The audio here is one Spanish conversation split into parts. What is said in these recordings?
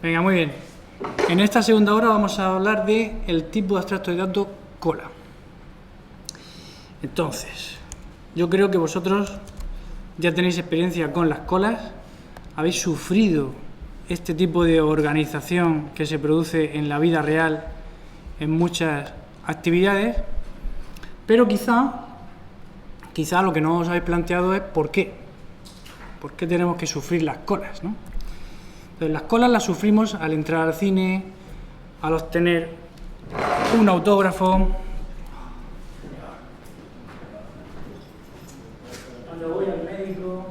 Venga, muy bien. En esta segunda hora vamos a hablar del tipo de abstracto de datos cola. Entonces, yo creo que vosotros ya tenéis experiencia con las colas, habéis sufrido este tipo de organización que se produce en la vida real en muchas actividades, pero quizá lo que no os habéis planteado es por qué. ¿Por qué tenemos que sufrir las colas, no? Entonces, las colas las sufrimos al entrar al cine, al obtener un autógrafo, cuando voy al médico,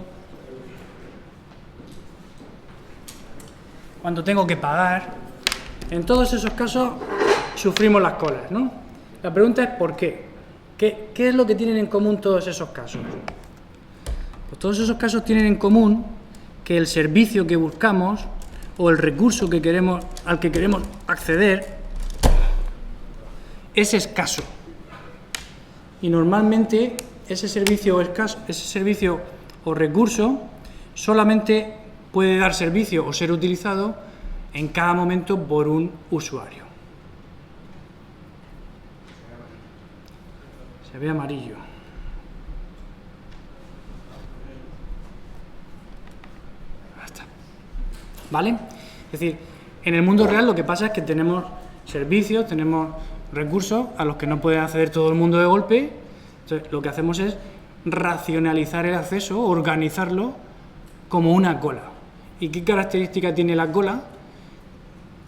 cuando tengo que pagar. En todos esos casos sufrimos las colas, ¿no? La pregunta es ¿por qué? ¿Qué es lo que tienen en común todos esos casos? Pues todos esos casos tienen en común que el servicio que buscamos o el recurso al que queremos acceder es escaso. Y normalmente ese servicio o recurso solamente puede dar servicio o ser utilizado en cada momento por un usuario. Se ve amarillo. ¿Vale? Es decir, en el mundo real lo que pasa es que tenemos servicios, tenemos recursos a los que no puede acceder todo el mundo de golpe. Entonces, lo que hacemos es racionalizar el acceso, organizarlo como una cola. ¿Y qué característica tiene la cola?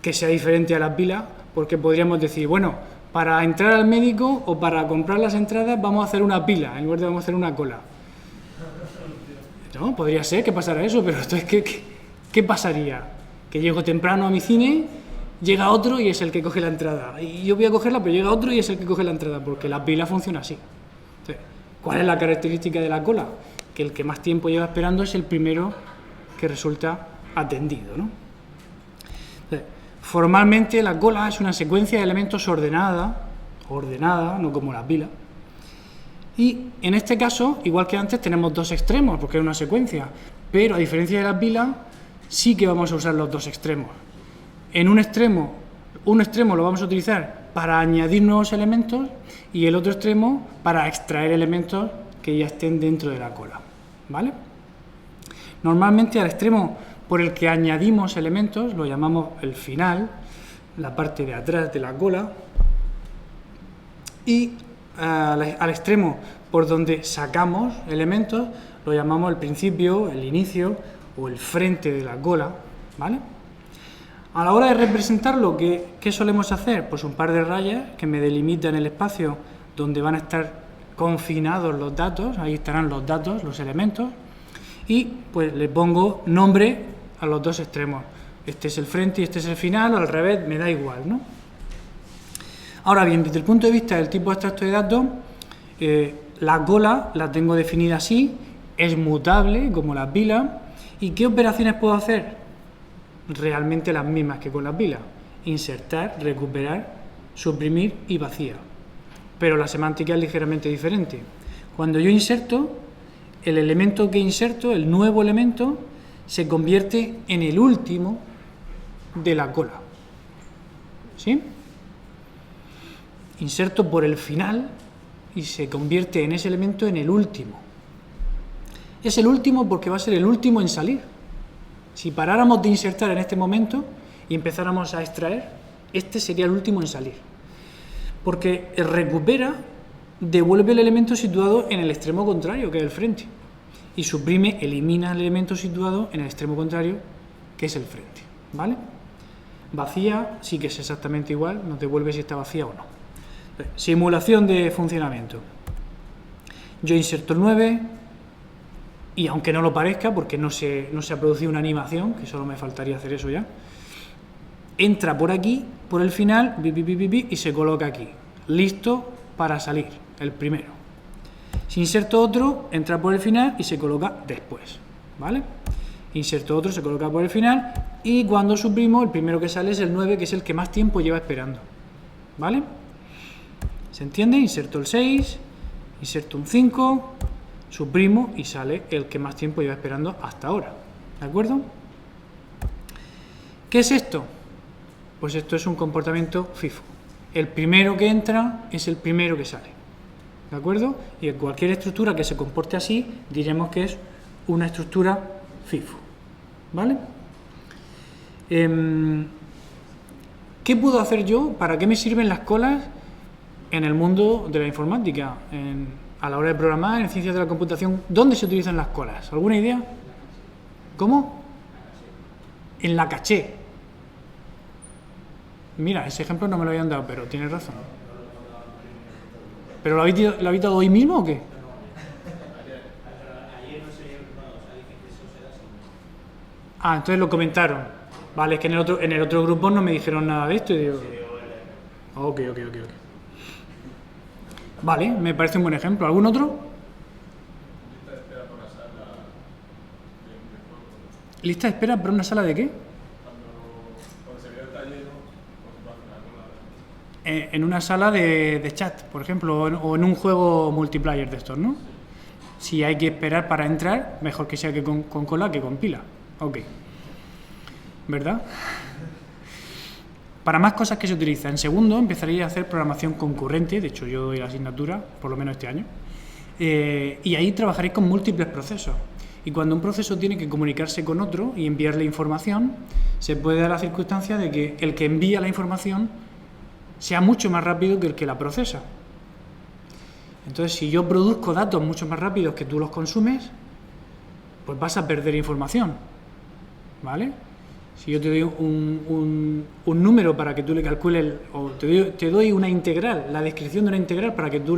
Que sea diferente a la pila, porque podríamos decir, bueno, para entrar al médico o para comprar las entradas vamos a hacer una pila, en lugar de vamos a hacer una cola. No, podría ser que pasara eso, pero esto es ¿qué pasaría? Que llego temprano a mi cine, llega otro y es el que coge la entrada. Y yo voy a cogerla, pero llega otro y es el que coge la entrada, porque la pila funciona así. Entonces, ¿cuál es la característica de la cola? Que el que más tiempo lleva esperando es el primero que resulta atendido, ¿no? Entonces, formalmente la cola es una secuencia de elementos ordenada, no como la pila. Y en este caso, igual que antes, tenemos dos extremos, porque es una secuencia, pero a diferencia de la pila, sí que vamos a usar los dos extremos. En un extremo lo vamos a utilizar para añadir nuevos elementos y el otro extremo para extraer elementos que ya estén dentro de la cola, ¿vale? Normalmente al extremo por el que añadimos elementos lo llamamos el final, la parte de atrás de la cola, y al extremo por donde sacamos elementos lo llamamos el principio, el inicio o el frente de la cola, ¿vale? A la hora de representarlo, ¿qué solemos hacer? Pues un par de rayas que me delimitan el espacio donde van a estar confinados los datos, ahí estarán los datos, los elementos, y pues le pongo nombre a los dos extremos. Este es el frente y este es el final, o al revés, me da igual, ¿no? Ahora bien, desde el punto de vista del tipo abstracto de datos, la cola la tengo definida así, es mutable como la pila. ¿Y qué operaciones puedo hacer? Realmente las mismas que con la pila. Insertar, recuperar, suprimir y vacía. Pero la semántica es ligeramente diferente. Cuando yo inserto, el elemento que inserto, el nuevo elemento, se convierte en el último de la cola. ¿Sí? Inserto por el final y se convierte en ese elemento en el último. Es el último porque va a ser el último en salir. Si paráramos de insertar en este momento y empezáramos a extraer, este sería el último en salir. Porque el recupera devuelve el elemento situado en el extremo contrario, que es el frente. Y suprime, elimina el elemento situado en el extremo contrario, que es el frente. ¿Vale? Vacía sí que es exactamente igual, nos devuelve si está vacía o no. Simulación de funcionamiento. Yo inserto el 9 y aunque no lo parezca, porque no se ha producido una animación, que solo me faltaría hacer eso ya, entra por aquí, por el final, y se coloca aquí. Listo para salir, el primero. Si inserto otro, entra por el final y se coloca después. ¿Vale? Inserto otro, se coloca por el final y cuando suprimo, el primero que sale es el 9, que es el que más tiempo lleva esperando. ¿Vale? ¿Se entiende? Inserto el 6, inserto un 5, suprimo y sale el que más tiempo lleva esperando hasta ahora. ¿De acuerdo? ¿Qué es esto? Pues esto es un comportamiento FIFO. El primero que entra es el primero que sale. ¿De acuerdo? Y en cualquier estructura que se comporte así, diremos que es una estructura FIFO. ¿Vale? ¿Qué puedo hacer yo? ¿Para qué me sirven las colas en el mundo de la informática? A la hora de programar, en ciencias de la computación, ¿dónde se utilizan las colas? ¿Alguna idea? ¿Cómo? En la caché. Mira, ese ejemplo no me lo habían dado, pero tienes razón. ¿Pero lo habéis dado hoy mismo o qué? Ah, entonces lo comentaron. Vale, es que en el otro grupo no me dijeron nada de esto y digo... Ok. Vale, me parece un buen ejemplo. ¿Algún otro? ¿Lista de espera para una sala de qué? Cuando se ve el taller, en una sala de chat, por ejemplo, o en un juego multiplayer de estos, ¿no? Si hay que esperar para entrar, mejor que sea que con cola que con pila. Ok. ¿Verdad? Para más cosas que se utilizan. En segundo, empezaría a hacer programación concurrente. De hecho, yo doy la asignatura, por lo menos este año. Y ahí trabajaréis con múltiples procesos. Y cuando un proceso tiene que comunicarse con otro y enviarle información, se puede dar la circunstancia de que el que envía la información sea mucho más rápido que el que la procesa. Entonces, si yo produzco datos mucho más rápidos que tú los consumes, pues vas a perder información, ¿vale? Si yo te doy un número para que tú le calcules, o te doy una integral, la descripción de una integral para que tú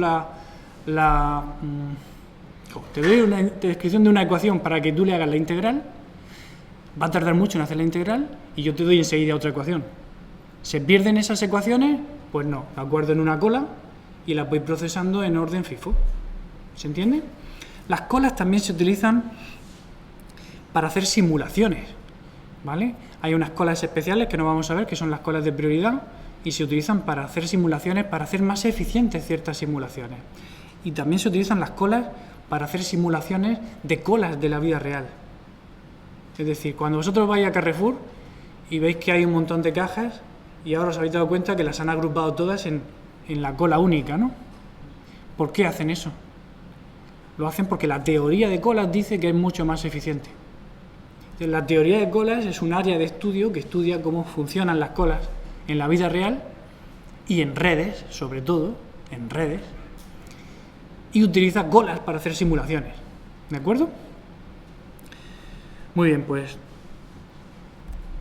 te doy una descripción de una ecuación para que tú le hagas la integral, va a tardar mucho en hacer la integral y yo te doy enseguida otra ecuación. ¿Se pierden esas ecuaciones? Pues no, las guardo en una cola y las voy procesando en orden FIFO. ¿Se entiende? Las colas también se utilizan para hacer simulaciones, ¿vale? Hay unas colas especiales que no vamos a ver, que son las colas de prioridad, y se utilizan para hacer simulaciones, para hacer más eficientes ciertas simulaciones. Y también se utilizan las colas para hacer simulaciones de colas de la vida real. Es decir, cuando vosotros vais a Carrefour y veis que hay un montón de cajas y ahora os habéis dado cuenta que las han agrupado todas en la cola única, ¿no? ¿Por qué hacen eso? Lo hacen porque la teoría de colas dice que es mucho más eficiente. La teoría de colas es un área de estudio que estudia cómo funcionan las colas en la vida real y en redes, sobre todo, en redes, y utiliza colas para hacer simulaciones. ¿De acuerdo? Muy bien, pues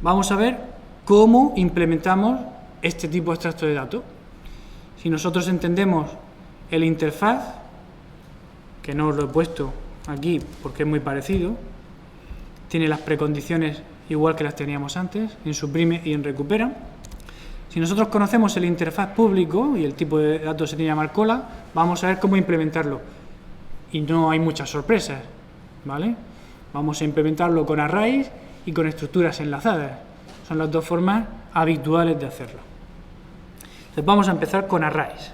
vamos a ver cómo implementamos este tipo de extracto de datos. Si nosotros entendemos el interfaz, que no os lo he puesto aquí porque es muy parecido, tiene las precondiciones igual que las teníamos antes, en suprime y en recupera. Si nosotros conocemos el interfaz público y el tipo de datos se tiene que llamar cola, vamos a ver cómo implementarlo. Y no hay muchas sorpresas, ¿vale? Vamos a implementarlo con arrays y con estructuras enlazadas. Son las dos formas habituales de hacerlo. Entonces vamos a empezar con arrays.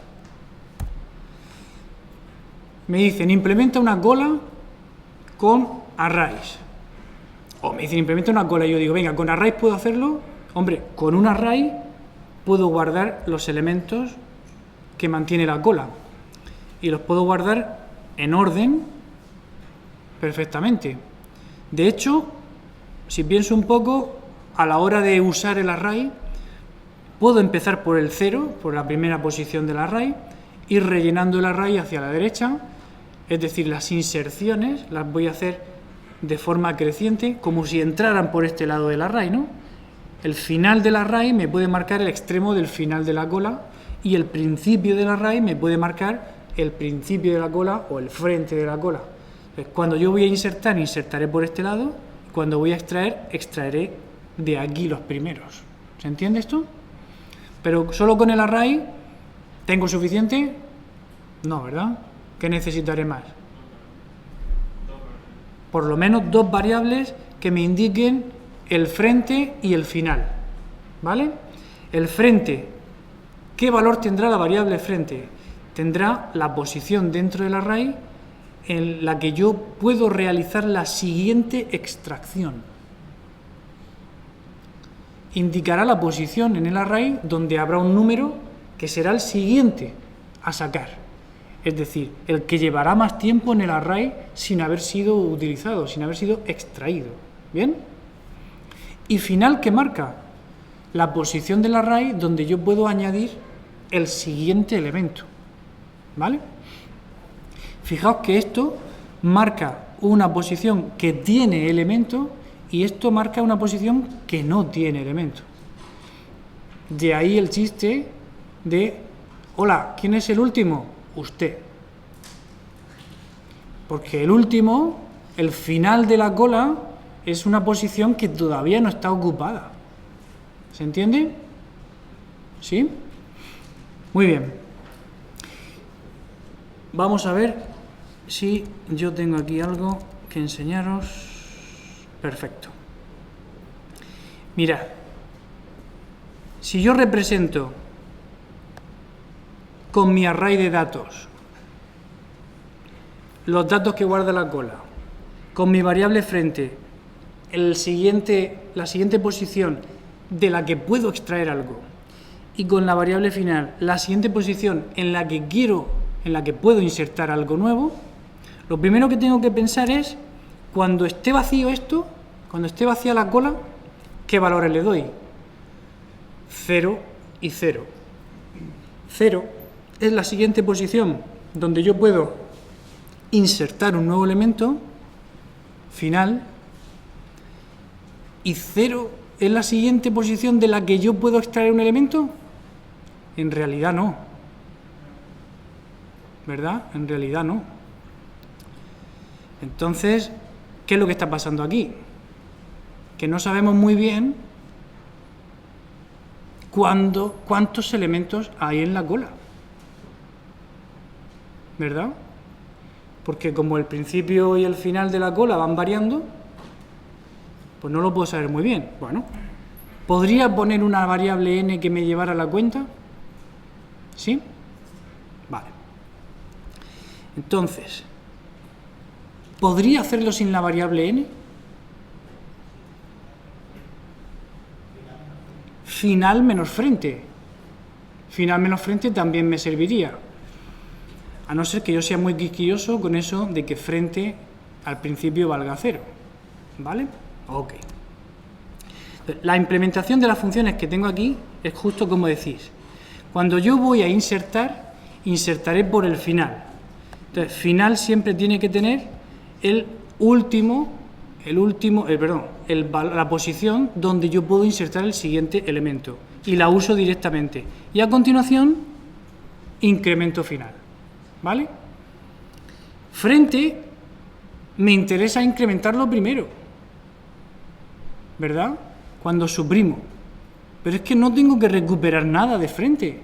Me dicen, implementa una cola con arrays. O me dicen, implementa una cola y yo digo, venga, ¿con arrays puedo hacerlo? Hombre, con un array puedo guardar los elementos que mantiene la cola. Y los puedo guardar en orden perfectamente. De hecho, si pienso un poco, a la hora de usar el array, puedo empezar por el 0, por la primera posición del array, ir rellenando el array hacia la derecha, es decir, las inserciones las voy a hacer de forma creciente, como si entraran por este lado del array, ¿no? El final del array me puede marcar el extremo del final de la cola y el principio del array me puede marcar el principio de la cola o el frente de la cola. Entonces, cuando yo voy a insertar, insertaré por este lado, y cuando voy a extraer, extraeré de aquí los primeros. ¿Se entiende esto? Pero solo con el array, ¿tengo suficiente? No, ¿verdad? ¿Qué necesitaré más? Por lo menos dos variables que me indiquen el frente y el final, ¿vale? El frente, ¿qué valor tendrá la variable frente? Tendrá la posición dentro del array en la que yo puedo realizar la siguiente extracción. indicará la posición en el array donde habrá un número que será el siguiente a sacar. Es decir, el que llevará más tiempo en el array sin haber sido utilizado, sin haber sido extraído. ¿Bien? Y final, ¿qué marca? La posición del array donde yo puedo añadir el siguiente elemento. ¿Vale? Fijaos que esto marca una posición que tiene elemento y esto marca una posición que no tiene elemento. De ahí el chiste de, hola, ¿quién es el último? Usted. Porque el último, el final de la cola, es una posición que todavía no está ocupada. ¿Se entiende? ¿Sí? Muy bien. Vamos a ver si yo tengo aquí algo que enseñaros. Perfecto. Mirad. Si yo represento con mi array de datos los datos que guarda la cola, con mi variable frente la siguiente posición de la que puedo extraer algo, y con la variable final la siguiente posición en la que puedo insertar algo nuevo, lo primero que tengo que pensar es, cuando esté vacío esto, cuando esté vacía la cola, ¿qué valores le doy? 0 y 0. 0 es la siguiente posición donde yo puedo insertar un nuevo elemento final, y 0 es la siguiente posición de la que yo puedo extraer un elemento. En realidad no. ¿Verdad? En realidad no. Entonces, ¿qué es lo que está pasando aquí? Que no sabemos muy bien cuántos elementos hay en la cola. ¿Verdad? Porque como el principio y el final de la cola van variando, pues no lo puedo saber muy bien. Bueno, ¿podría poner una variable n que me llevara la cuenta? ¿Sí? Vale. Entonces, ¿podría hacerlo sin la variable n? Final menos frente. Final menos frente también me serviría. A no ser que yo sea muy quisquilloso con eso de que frente al principio valga 0. ¿Vale? Ok. La implementación de las funciones que tengo aquí es justo como decís. Cuando yo voy a insertar, insertaré por el final. Entonces, final siempre tiene que tener la posición donde yo puedo insertar el siguiente elemento. Y la uso directamente. Y a continuación, incremento final. ¿Vale? Frente, me interesa incrementarlo primero. ¿Verdad? Cuando suprimo. Pero es que no tengo que recuperar nada de frente.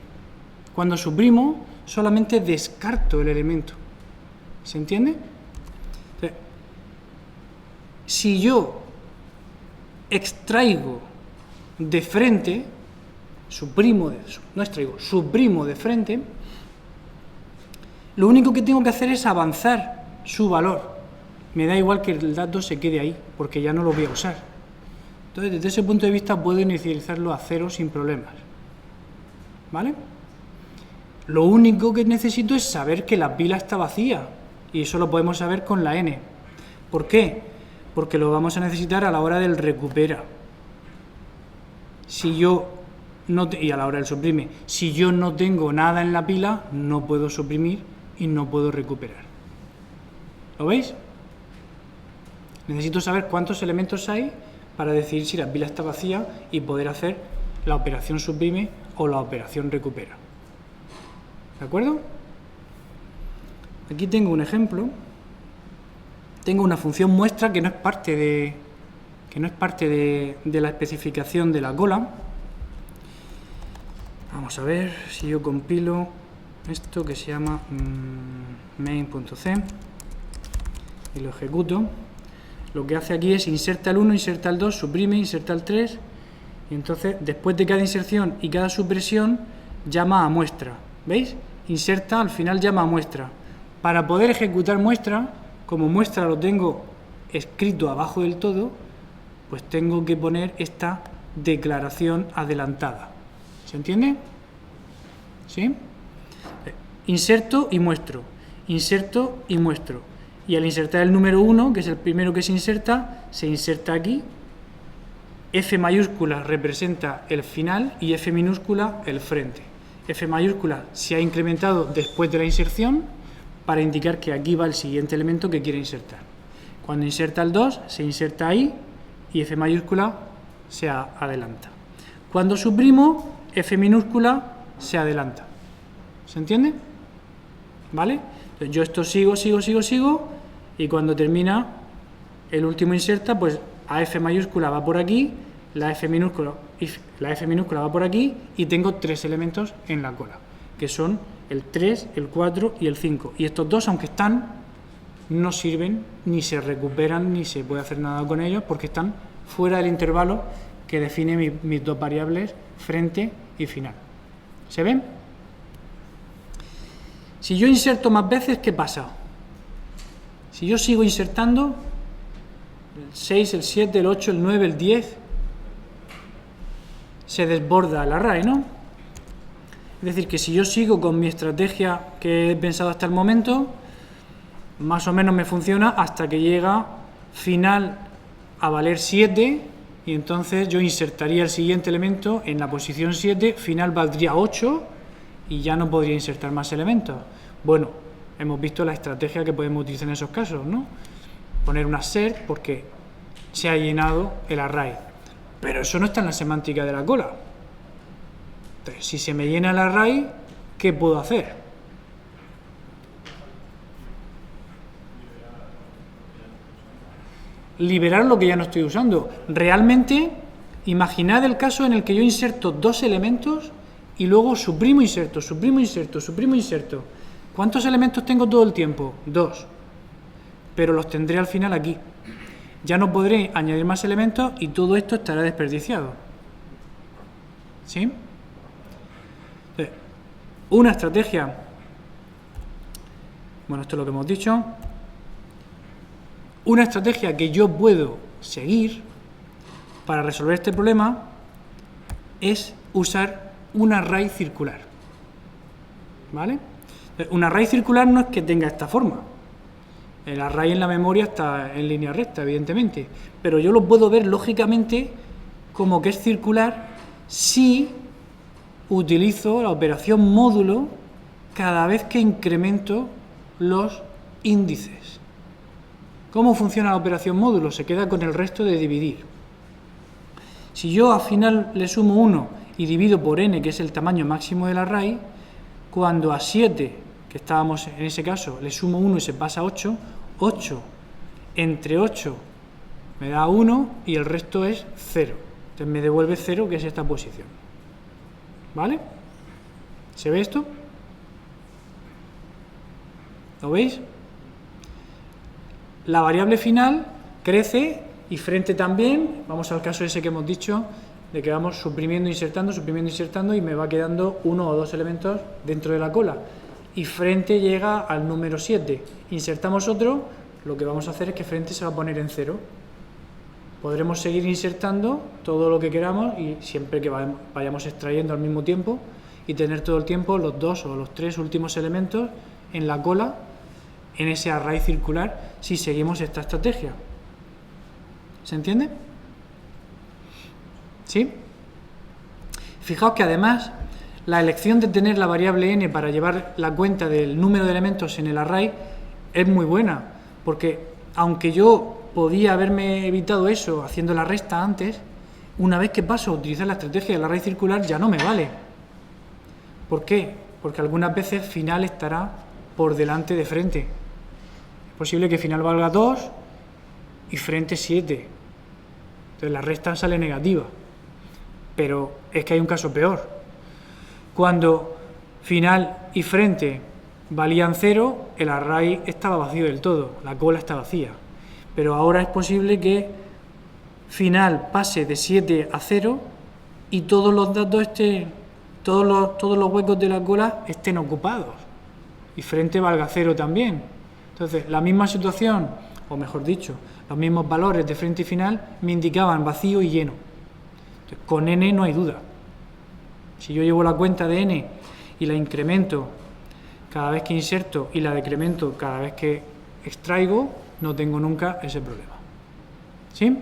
Cuando suprimo, solamente descarto el elemento. ¿Se entiende? Entonces, si yo extraigo de frente, suprimo de frente, lo único que tengo que hacer es avanzar su valor. Me da igual que el dato se quede ahí, porque ya no lo voy a usar. Entonces, desde ese punto de vista, puedo inicializarlo a 0 sin problemas. ¿Vale? Lo único que necesito es saber que la pila está vacía, y eso lo podemos saber con la n. ¿Por qué? Porque lo vamos a necesitar a la hora del recupera. Y a la hora del suprime. Si yo no tengo nada en la pila, no puedo suprimir y no puedo recuperar. ¿Lo veis? Necesito saber cuántos elementos hay para decidir si la pila está vacía y poder hacer la operación suprime o la operación recupera. ¿De acuerdo? Aquí tengo un ejemplo. Tengo una función muestra que no es parte de la especificación de la cola. Vamos a ver si yo compilo esto que se llama main.c y lo ejecuto. Lo que hace aquí es inserta el 1, inserta el 2, suprime, inserta el 3, y entonces después de cada inserción y cada supresión llama a muestra. ¿Veis? Inserta, al final llama a muestra. Para poder ejecutar muestra, como muestra lo tengo escrito abajo del todo, pues tengo que poner esta declaración adelantada. ¿Se entiende? ¿Sí? Inserto y muestro. Inserto y muestro. Y al insertar el número 1, que es el primero que se inserta aquí. F mayúscula representa el final y F minúscula el frente. F mayúscula se ha incrementado después de la inserción para indicar que aquí va el siguiente elemento que quiere insertar. Cuando inserta el 2, se inserta ahí y F mayúscula se adelanta. Cuando suprimo, F minúscula se adelanta. ¿Se entiende? ¿Vale? Entonces yo esto sigo y cuando termina el último inserta, pues a F mayúscula va por aquí, la F minúscula va por aquí y tengo 3 elementos en la cola, que son el 3, el 4 y el 5. Y estos dos, aunque están, no sirven, ni se recuperan, ni se puede hacer nada con ellos, porque están fuera del intervalo que define mis dos variables, frente y final. ¿Se ven? Si yo inserto más veces, ¿qué pasa? Si yo sigo insertando, el 6, el 7, el 8, el 9, el 10, se desborda el array, ¿no? Es decir, que si yo sigo con mi estrategia que he pensado hasta el momento, más o menos me funciona hasta que llega final a valer 7 y entonces yo insertaría el siguiente elemento en la posición 7, final valdría 8 y ya no podría insertar más elementos. Bueno, hemos visto la estrategia que podemos utilizar en esos casos, ¿no? Poner una ser porque se ha llenado el array. Pero eso no está en la semántica de la cola. Entonces, si se me llena el array, ¿qué puedo hacer? Liberar lo que ya no estoy usando. Realmente, imaginad el caso en el que yo inserto 2 elementos y luego suprimo, inserto. ¿Cuántos elementos tengo todo el tiempo? 2. Pero los tendré al final aquí. Ya no podré añadir más elementos y todo esto estará desperdiciado. ¿Sí? Entonces, una estrategia. Bueno, esto es lo que hemos dicho. Una estrategia que yo puedo seguir para resolver este problema es usar un array circular. ¿Vale? Un array circular no es que tenga esta forma. El array en la memoria está en línea recta, evidentemente, pero yo lo puedo ver lógicamente como que es circular si utilizo la operación módulo cada vez que incremento los índices. ¿Cómo funciona la operación módulo? Se queda con el resto de dividir. Si yo al final le sumo 1 y divido por n, que es el tamaño máximo del array, cuando a 7, que estábamos en ese caso, le sumo 1 y se pasa a 8, 8 entre 8 me da 1 y el resto es 0. Entonces me devuelve 0, que es esta posición. ¿Vale? ¿Se ve esto? ¿Lo veis? La variable final crece y frente también. Vamos al caso ese que hemos dicho, de que vamos suprimiendo, insertando y me va quedando 1 o 2 elementos dentro de la cola. Y frente llega al número 7. Insertamos otro, lo que vamos a hacer es que frente se va a poner en 0. Podremos seguir insertando todo lo que queramos y siempre que vayamos extrayendo al mismo tiempo y tener todo el tiempo los 2 o los 3 últimos elementos en la cola, en ese array circular, si seguimos esta estrategia. ¿Se entiende? ¿Sí? Fijaos que además la elección de tener la variable n para llevar la cuenta del número de elementos en el array es muy buena, porque aunque yo podía haberme evitado eso haciendo la resta antes, una vez que paso a utilizar la estrategia del array circular ya no me vale. ¿Por qué? Porque algunas veces final estará por delante de frente. Es posible que final valga 2 y frente 7. Entonces la resta sale negativa. Pero es que hay un caso peor. Cuando final y frente valían 0, el array estaba vacío del todo, la cola está vacía. Pero ahora es posible que final pase de 7 a 0 y todos los datos todos los huecos de la cola estén ocupados. Y frente valga 0 también. Entonces, la misma situación, o mejor dicho, los mismos valores de frente y final me indicaban vacío y lleno. Entonces, con n no hay duda. Si yo llevo la cuenta de n y la incremento cada vez que inserto y la decremento cada vez que extraigo, no tengo nunca ese problema. ¿Sí?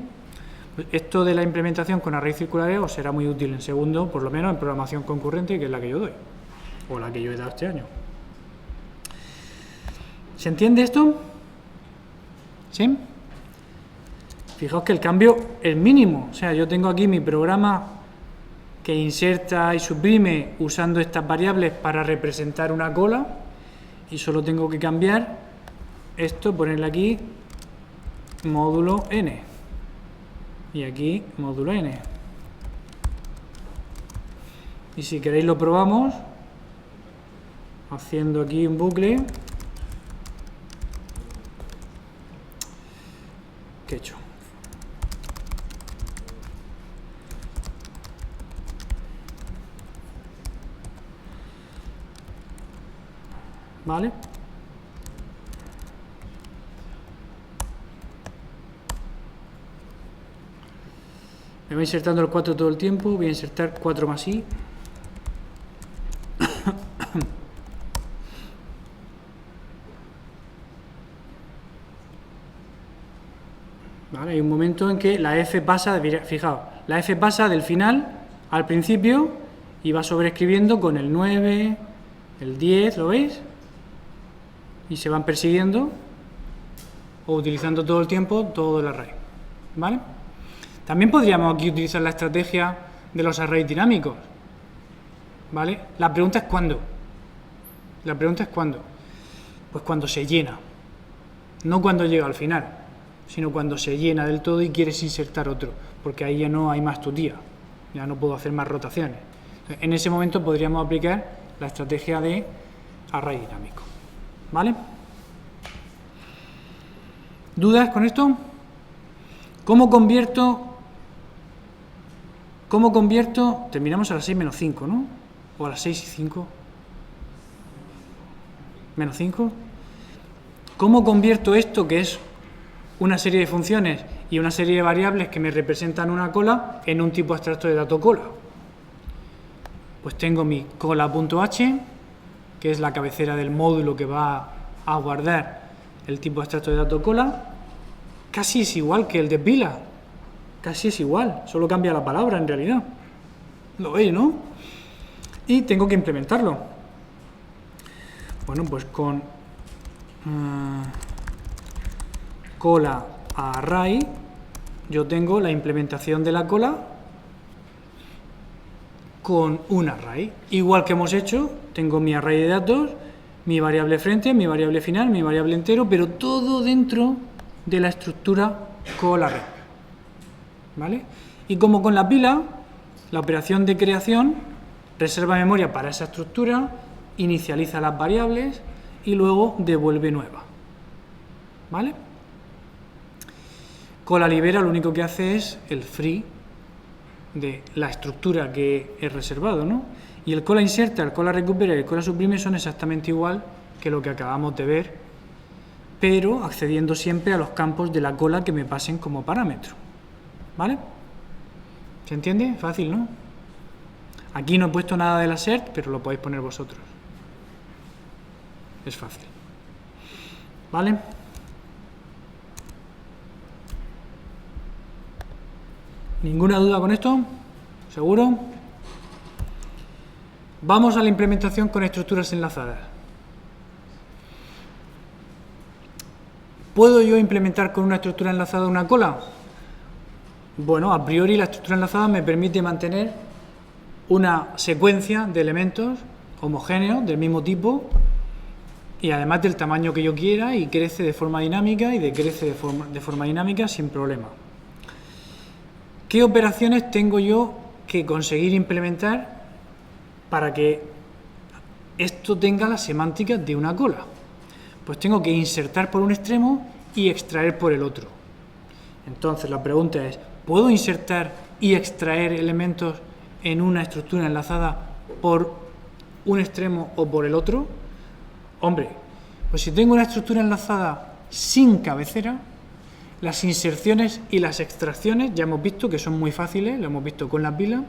Pues esto de la implementación con arrays circulares os será muy útil en segundo, por lo menos en programación concurrente, que es la que yo doy, o la que yo he dado este año. ¿Se entiende esto? ¿Sí? Fijaos que el cambio es mínimo, o sea, yo tengo aquí mi programa que inserta y suprime usando estas variables para representar una cola y solo tengo que cambiar esto, ponerle aquí módulo n y aquí módulo n. Y si queréis lo probamos haciendo aquí un bucle. ¿Qué he hecho? ¿Vale? Me voy insertando el 4 todo el tiempo, voy a insertar 4 más i. ¿Vale? Hay un momento en que la f pasa, fijaos, la f pasa del final al principio y va sobreescribiendo con el 9, el 10, ¿lo veis? Y se van persiguiendo o utilizando todo el tiempo todo el array. ¿Vale? También podríamos aquí utilizar la estrategia de los arrays dinámicos. ¿Vale? La pregunta es ¿cuándo? La pregunta es ¿cuándo? Pues cuando se llena. No cuando llega al final, sino cuando se llena del todo y quieres insertar otro, porque ahí ya no hay más tutía, ya no puedo hacer más rotaciones. En ese momento podríamos aplicar la estrategia de array dinámico. ¿Vale? ¿Dudas con esto? ¿Cómo convierto? Terminamos a las 6 menos 5, ¿no? O a las 6 y 5. Menos 5. ¿Cómo convierto esto, que es una serie de funciones y una serie de variables que me representan una cola, en un tipo abstracto de dato cola? Pues tengo mi cola.h, que es la cabecera del módulo que va a guardar el tipo abstracto de dato cola. Casi es igual que el de pila, casi es igual, solo cambia la palabra en realidad. ¿Lo veis, no? Y tengo que implementarlo. Bueno, pues con cola a array yo tengo la implementación de la cola con un array. Igual que hemos hecho, tengo mi array de datos, mi variable frente, mi variable final, mi variable entero, pero todo dentro de la estructura call array. ¿Vale? Y como con la pila, la operación de creación reserva memoria para esa estructura, inicializa las variables y luego devuelve nueva. ¿Vale? Cola libera lo único que hace es el free de la estructura que es reservado, ¿no? Y el cola inserta, el cola recupera y el cola suprime son exactamente igual que lo que acabamos de ver, pero accediendo siempre a los campos de la cola que me pasen como parámetro. ¿Vale? ¿Se entiende? Fácil, ¿no? Aquí no he puesto nada del assert, pero lo podéis poner vosotros. Es fácil. ¿Vale? ¿Ninguna duda con esto? ¿Seguro? Vamos a la implementación con estructuras enlazadas. ¿Puedo yo implementar con una estructura enlazada una cola? Bueno, a priori la estructura enlazada me permite mantener una secuencia de elementos homogéneos del mismo tipo y además del tamaño que yo quiera, y crece de forma dinámica y decrece de forma dinámica sin problema. ¿Qué operaciones tengo yo que conseguir implementar para que esto tenga la semántica de una cola? Pues tengo que insertar por un extremo y extraer por el otro. Entonces la pregunta es, ¿puedo insertar y extraer elementos en una estructura enlazada por un extremo o por el otro? Hombre, pues si tengo una estructura enlazada sin cabecera, Las inserciones y las extracciones ya hemos visto que son muy fáciles, lo hemos visto con las bilas,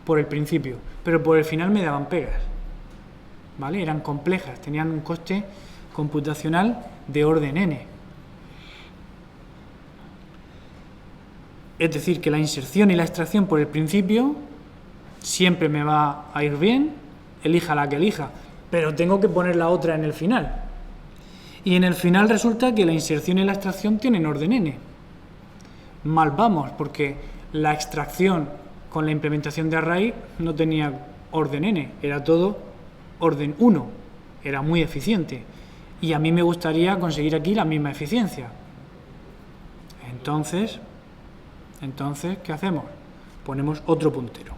por el principio, pero por el final me daban pegas, ¿vale? Eran complejas, tenían un coste computacional de orden n. Es decir, que la inserción y la extracción por el principio siempre me va a ir bien, elija la que elija, pero tengo que poner la otra en el final. Y en el final resulta que la inserción y la extracción tienen orden n. Mal vamos, porque la extracción con la implementación de array no tenía orden n, era todo orden 1, era muy eficiente. Y a mí me gustaría conseguir aquí la misma eficiencia. Entonces, ¿qué hacemos? Ponemos otro puntero.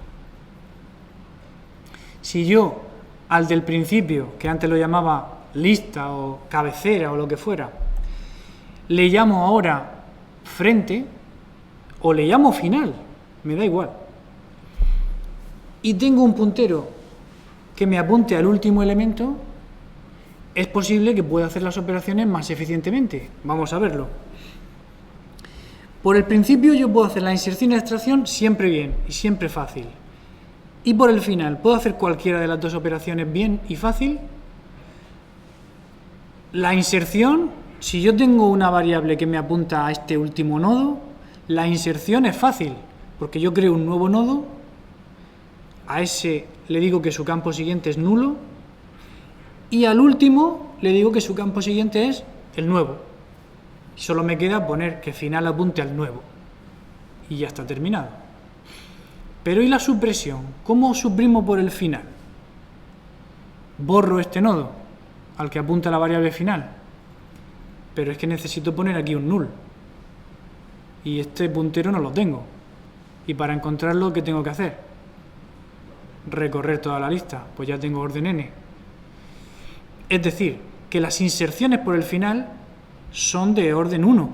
Si yo al del principio, que antes lo llamaba lista o cabecera o lo que fuera, le llamo ahora frente o le llamo final, me da igual, y tengo un puntero que me apunte al último elemento, es posible que pueda hacer las operaciones más eficientemente. Vamos a verlo. Por el principio yo puedo hacer la inserción y la extracción siempre bien y siempre fácil. Y por el final, ¿puedo hacer cualquiera de las dos operaciones bien y fácil? La inserción, si yo tengo una variable que me apunta a este último nodo, la inserción es fácil, porque yo creo un nuevo nodo, a ese le digo que su campo siguiente es nulo, y al último le digo que su campo siguiente es el nuevo. Solo me queda poner que final apunte al nuevo. Y ya está terminado. Pero ¿y la supresión? ¿Cómo suprimo por el final? Borro este nodo al que apunta la variable final. Pero es que necesito poner aquí un null. Y este puntero no lo tengo. Y para encontrarlo, ¿qué tengo que hacer? Recorrer toda la lista. Pues ya tengo orden n. Es decir, que las inserciones por el final son de orden 1,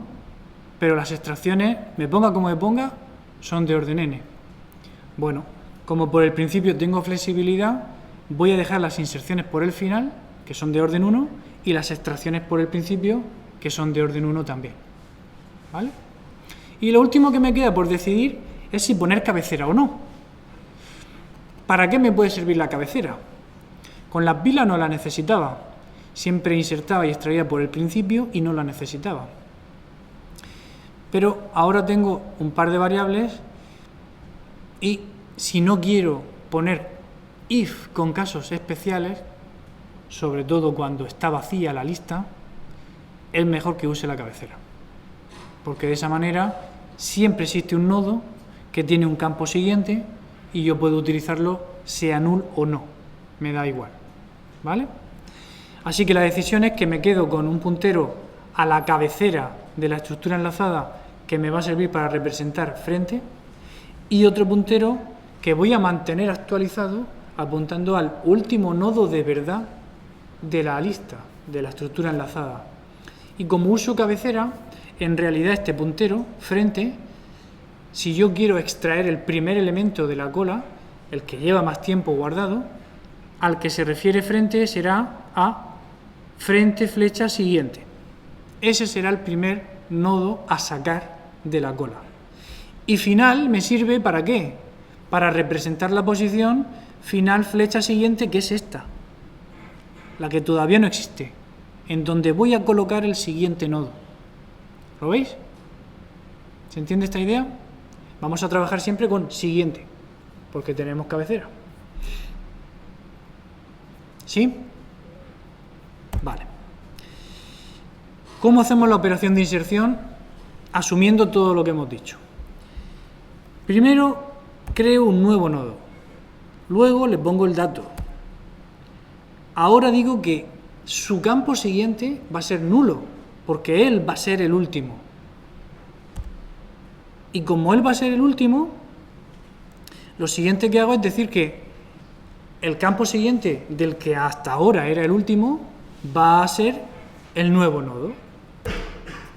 pero las extracciones, me ponga como me ponga, son de orden n. Bueno, como por el principio tengo flexibilidad, voy a dejar las inserciones por el final, que son de orden 1, y las extracciones por el principio, que son de orden 1 también. ¿Vale? Y lo último que me queda por decidir es si poner cabecera o no. ¿Para qué me puede servir la cabecera? Con las bilas no la necesitaba. Siempre insertaba y extraía por el principio y no la necesitaba. Pero ahora tengo un par de variables y si no quiero poner if con casos especiales, sobre todo cuando está vacía la lista, es mejor que use la cabecera. Porque de esa manera siempre existe un nodo que tiene un campo siguiente y yo puedo utilizarlo sea null o no. Me da igual. ¿Vale? Así que la decisión es que me quedo con un puntero a la cabecera de la estructura enlazada que me va a servir para representar frente y otro puntero que voy a mantener actualizado apuntando al último nodo de verdad de la lista, de la estructura enlazada. Y como uso cabecera, en realidad este puntero, frente, si yo quiero extraer el primer elemento de la cola, el que lleva más tiempo guardado, al que se refiere frente será a frente flecha siguiente. Ese será el primer nodo a sacar de la cola. Y final me sirve ¿para qué? Para representar la posición final flecha siguiente, que es esta, la que todavía no existe, en donde voy a colocar el siguiente nodo. ¿Lo veis? ¿Se entiende esta idea? Vamos a trabajar siempre con siguiente, porque tenemos cabecera. ¿Sí? Vale. ¿Cómo hacemos la operación de inserción? Asumiendo todo lo que hemos dicho. Primero, creo un nuevo nodo. Luego le pongo el dato. Ahora digo que su campo siguiente va a ser nulo, porque él va a ser el último. Y como él va a ser el último, lo siguiente que hago es decir que el campo siguiente del que hasta ahora era el último va a ser el nuevo nodo.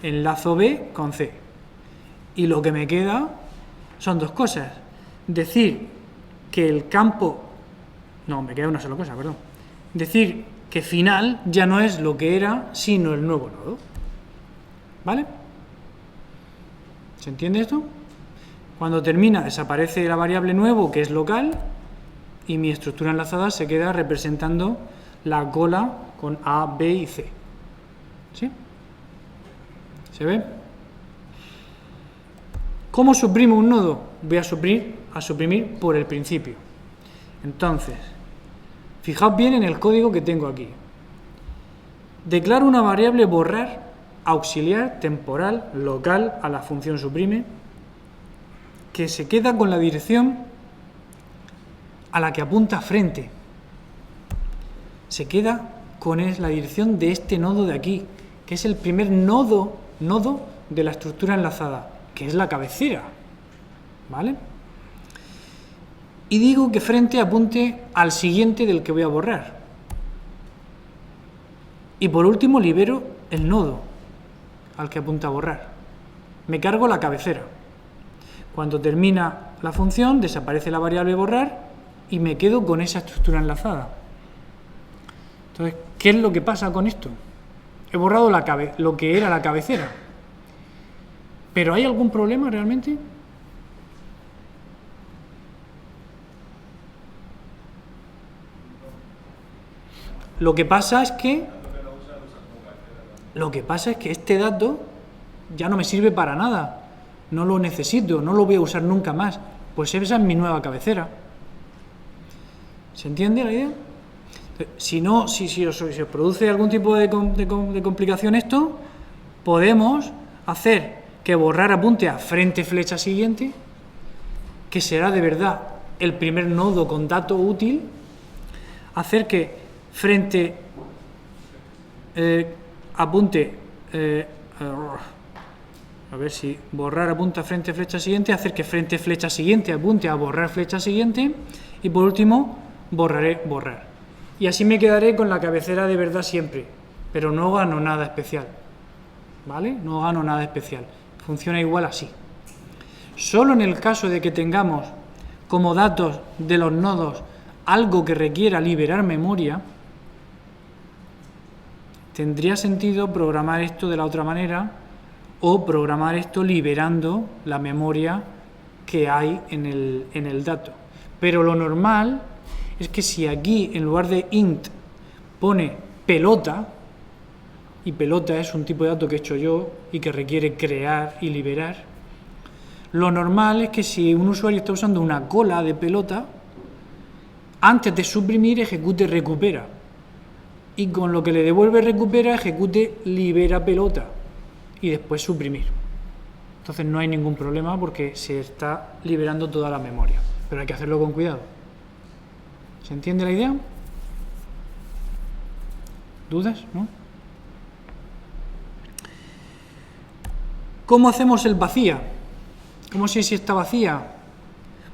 Enlazo B con C. Y lo que me queda son dos cosas. Decir que el campo... No, me queda una sola cosa, perdón. Decir que final ya no es lo que era, sino el nuevo nodo. ¿Vale? ¿Se entiende esto? Cuando termina, desaparece la variable nuevo, que es local, y mi estructura enlazada se queda representando la cola con A, B y C. ¿Sí? ¿Se ve? ¿Cómo suprimo un nodo? Voy a suprimir por el principio. Entonces, fijaos bien en el código que tengo aquí. Declaro una variable borrar auxiliar temporal local a la función suprime que se queda con la dirección a la que apunta frente. Se queda con la dirección de este nodo de aquí, que es el primer nodo de la estructura enlazada, que es la cabecera. ¿Vale? Y digo que frente apunte al siguiente del que voy a borrar. Y por último libero el nodo al que apunta a borrar. Me cargo la cabecera. Cuando termina la función, desaparece la variable borrar y me quedo con esa estructura enlazada. Entonces, ¿qué es lo que pasa con esto? He borrado lo que era la cabecera. ¿Pero hay algún problema realmente? Lo que pasa es que este dato ya no me sirve para nada. No lo necesito, no lo voy a usar nunca más. Pues esa es mi nueva cabecera. ¿Se entiende la idea? Si os produce algún tipo de complicación esto, podemos hacer que borrar apunte a frente flecha siguiente, que será de verdad el primer nodo con dato útil, hacer que frente apunte a ver si borrar apunta a frente flecha siguiente, hacer que frente flecha siguiente apunte a borrar flecha siguiente y por último borraré borrar. Y así me quedaré con la cabecera de verdad siempre, pero no gano nada especial. ¿Vale? No gano nada especial. Funciona igual así. Solo en el caso de que tengamos como datos de los nodos algo que requiera liberar memoria, tendría sentido programar esto de la otra manera o programar esto liberando la memoria que hay en el dato. Pero lo normal es que si aquí en lugar de int pone pelota, y pelota es un tipo de dato que he hecho yo y que requiere crear y liberar, lo normal es que si un usuario está usando una cola de pelota, antes de suprimir ejecute recupera, y con lo que le devuelve recupera ejecute libera pelota y después suprimir. Entonces no hay ningún problema porque se está liberando toda la memoria, pero hay que hacerlo con cuidado. ¿Se entiende la idea? ¿Dudas? ¿No? ¿Cómo hacemos el vacía? ¿Cómo sé si está vacía?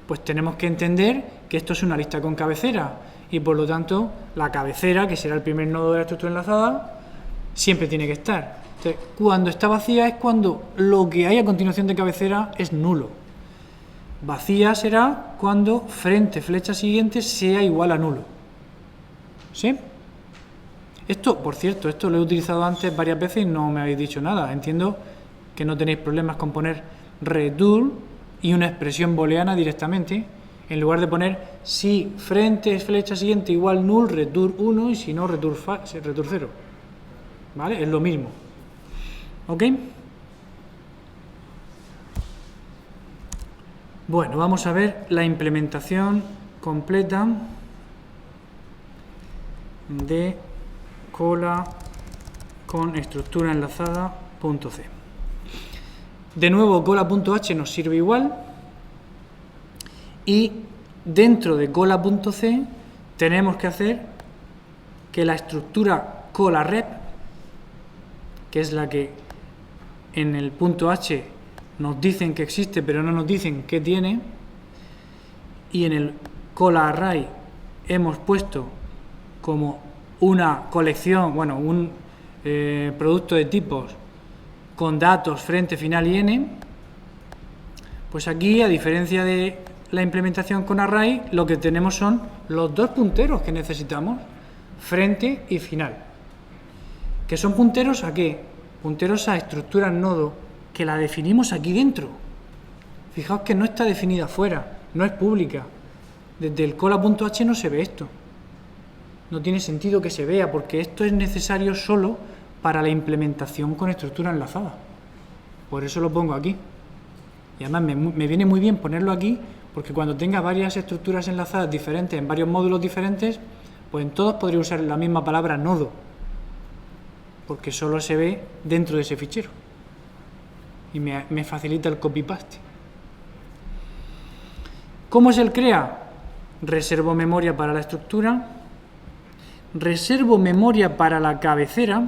Pues tenemos que entender que esto es una lista con cabecera y por lo tanto la cabecera, que será el primer nodo de la estructura enlazada, siempre tiene que estar. Entonces, cuando está vacía es cuando lo que hay a continuación de cabecera es nulo. Vacía será cuando frente flecha siguiente sea igual a nulo. ¿Sí? Esto, por cierto, esto lo he utilizado antes varias veces y no me habéis dicho nada. Entiendo que no tenéis problemas con poner return y una expresión booleana directamente, en lugar de poner si frente flecha siguiente igual null, return 1 y si no, return 0. ¿Vale? Es lo mismo. ¿Ok? Bueno, vamos a ver la implementación completa de cola con estructura enlazada .c. De nuevo, cola.h nos sirve igual y dentro de cola.c tenemos que hacer que la estructura cola rep, que es la que en el punto h nos dicen que existe pero no nos dicen qué tiene, y en el cola array hemos puesto como una colección, bueno, un producto de tipos con datos frente, final y n, pues aquí, a diferencia de la implementación con array, lo que tenemos son los dos punteros que necesitamos, frente y final. ¿Que son punteros a qué? Punteros a estructuras nodo, que la definimos aquí dentro. Fijaos que no está definida fuera, no es pública. Desde el cola.h no se ve esto. No tiene sentido que se vea, porque esto es necesario solo para la implementación con estructura enlazada. Por eso lo pongo aquí. Y además me viene muy bien ponerlo aquí, porque cuando tenga varias estructuras enlazadas diferentes en varios módulos diferentes, pues en todos podría usar la misma palabra nodo, porque solo se ve dentro de ese fichero. Y me facilita el copy-paste. ¿Cómo es el crea? Reservo memoria para la estructura, reservo memoria para la cabecera,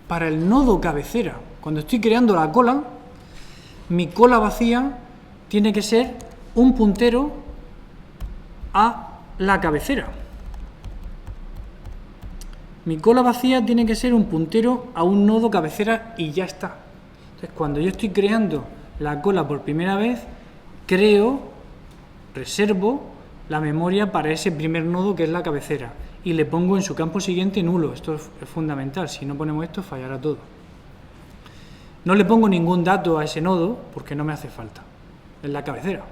para el nodo cabecera. Cuando estoy creando la cola, mi cola vacía tiene que ser un puntero a la cabecera. Mi cola vacía tiene que ser un puntero a un nodo cabecera y ya está. Entonces, cuando yo estoy creando la cola por primera vez, reservo la memoria para ese primer nodo que es la cabecera y le pongo en su campo siguiente nulo. Esto es fundamental. Si no ponemos esto, fallará todo. No le pongo ningún dato a ese nodo porque no me hace falta. Es la cabecera.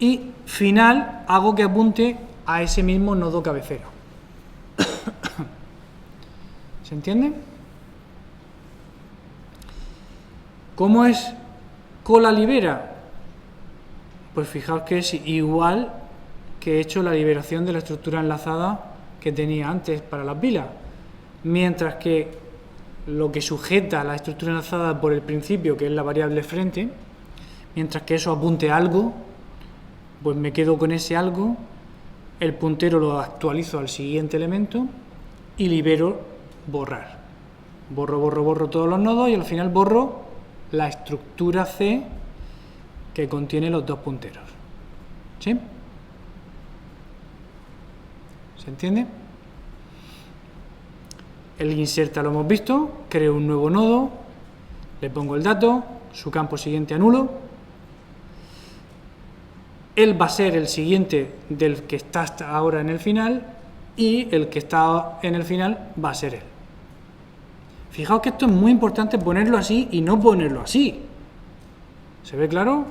Y final, hago que apunte a ese mismo nodo cabecera. ¿Se entiende? ¿Cómo es cola libera? Pues fijaos que es igual que he hecho la liberación de la estructura enlazada que tenía antes para las pilas. Mientras que lo que sujeta la estructura enlazada por el principio, que es la variable frente, mientras que eso apunte a algo, pues me quedo con ese algo, el puntero lo actualizo al siguiente elemento y libero borrar. Borro todos los nodos y al final borro la estructura C que contiene los dos punteros. ¿Sí? ¿Se entiende? El inserta lo hemos visto, creo un nuevo nodo, le pongo el dato, su campo siguiente a nulo. Él va a ser el siguiente del que está hasta ahora en el final y el que está en el final va a ser él. Fijaos que esto es muy importante ponerlo así y no ponerlo así. ¿Se ve claro?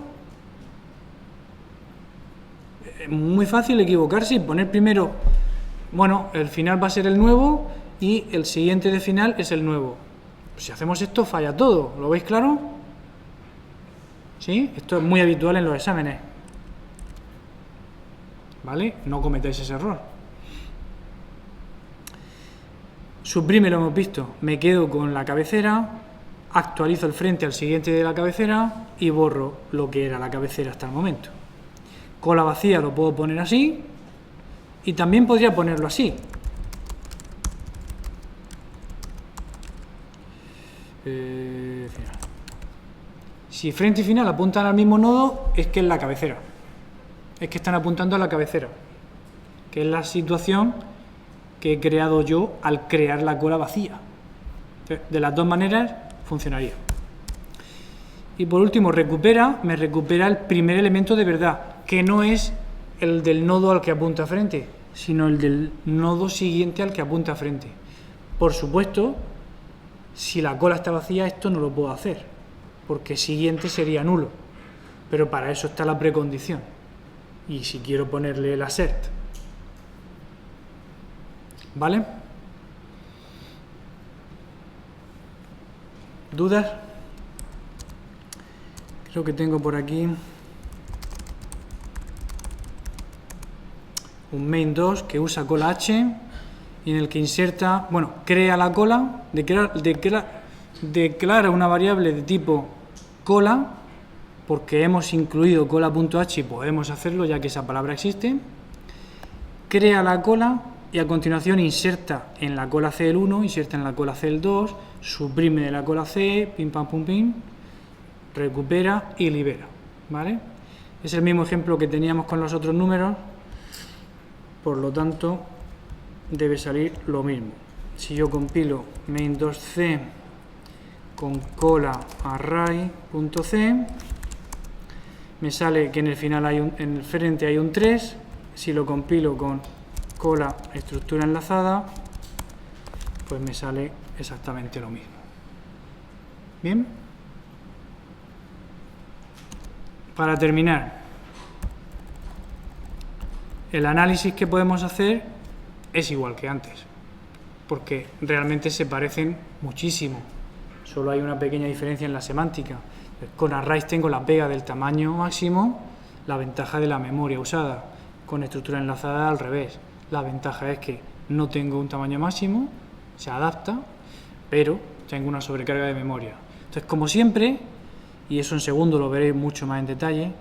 Es muy fácil equivocarse y poner primero, bueno, el final va a ser el nuevo y el siguiente de final es el nuevo. Pues si hacemos esto falla todo. ¿Lo veis claro? ¿Sí? Esto es muy habitual en los exámenes. ¿Vale? No cometáis ese error. Suprime lo hemos visto. Me quedo con la cabecera, actualizo el frente al siguiente de la cabecera y borro lo que era la cabecera hasta el momento. Cola vacía lo puedo poner así y también podría ponerlo así. Si frente y final apuntan al mismo nodo, es que es la cabecera. Es que están apuntando a la cabecera, que es la situación que he creado yo al crear la cola vacía. De las dos maneras funcionaría. Y por último, me recupera el primer elemento de verdad, que no es el del nodo al que apunta frente, sino el del nodo siguiente al que apunta frente. Por supuesto, si la cola está vacía, esto no lo puedo hacer, porque siguiente sería nulo. Pero para eso está la precondición. Y si quiero ponerle el assert. ¿Vale? ¿Dudas? Creo que tengo por aquí un main 2 que usa cola h y en el que inserta, bueno, crea la cola, declara una variable de tipo cola, porque hemos incluido cola.h y podemos hacerlo ya que esa palabra existe. Crea la cola y a continuación inserta en la cola C el 1, inserta en la cola C el 2, suprime de la cola C, pim pam pum pim, recupera y libera, ¿vale? Es el mismo ejemplo que teníamos con los otros números, por lo tanto debe salir lo mismo. Si yo compilo main2c con cola array.c, me sale que en el final en el frente hay un 3. Si lo compilo con cola estructura enlazada, pues me sale exactamente lo mismo. ¿Bien? para terminar, el análisis que podemos hacer es igual que antes, porque realmente se parecen muchísimo. Solo hay una pequeña diferencia en la semántica. Con arrays tengo la pega del tamaño máximo, la ventaja de la memoria usada. Con estructura enlazada al revés. La ventaja es que no tengo un tamaño máximo, se adapta, pero tengo una sobrecarga de memoria. Entonces, como siempre, y eso en segundo lo veréis mucho más en detalle,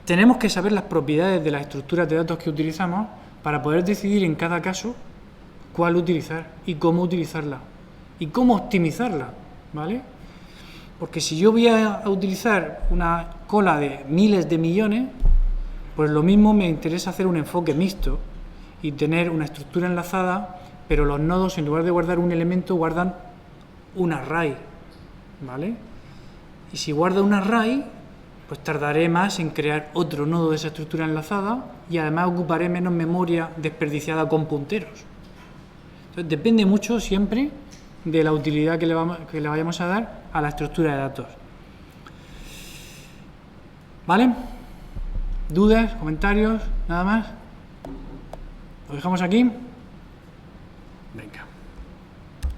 tenemos que saber las propiedades de las estructuras de datos que utilizamos para poder decidir en cada caso cuál utilizar y cómo utilizarla y cómo optimizarla, ¿vale? Porque si yo voy a utilizar una cola de miles de millones, pues lo mismo me interesa hacer un enfoque mixto y tener una estructura enlazada, pero los nodos en lugar de guardar un elemento guardan un array, ¿vale? Y si guarda un array, pues tardaré más en crear otro nodo de esa estructura enlazada y además ocuparé menos memoria desperdiciada con punteros. Entonces depende mucho siempre de la utilidad que le vayamos a dar a la estructura de datos. ¿Vale? ¿Dudas? ¿Comentarios? ¿Nada más? ¿Lo dejamos aquí? Venga.